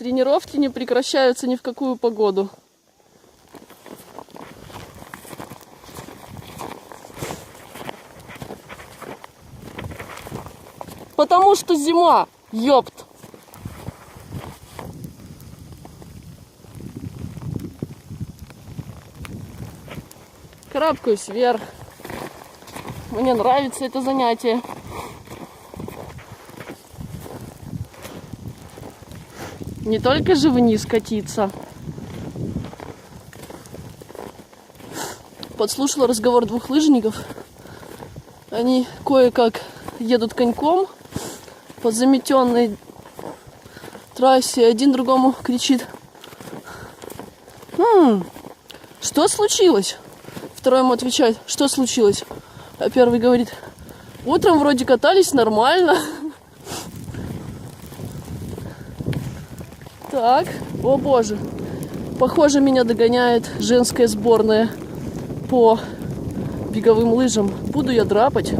Тренировки не прекращаются ни в какую погоду. Потому что зима, ёпт. Карабкаюсь вверх. Мне нравится это занятие. Не только же вниз катиться. Подслушала разговор двух лыжников. Они кое-как едут коньком по заметенной трассе. Один другому кричит: что случилось? Второй ему отвечает: что случилось? А первый говорит: утром вроде катались нормально. Так, о боже. Похоже, меня догоняет женская сборная по беговым лыжам. Буду я драпать.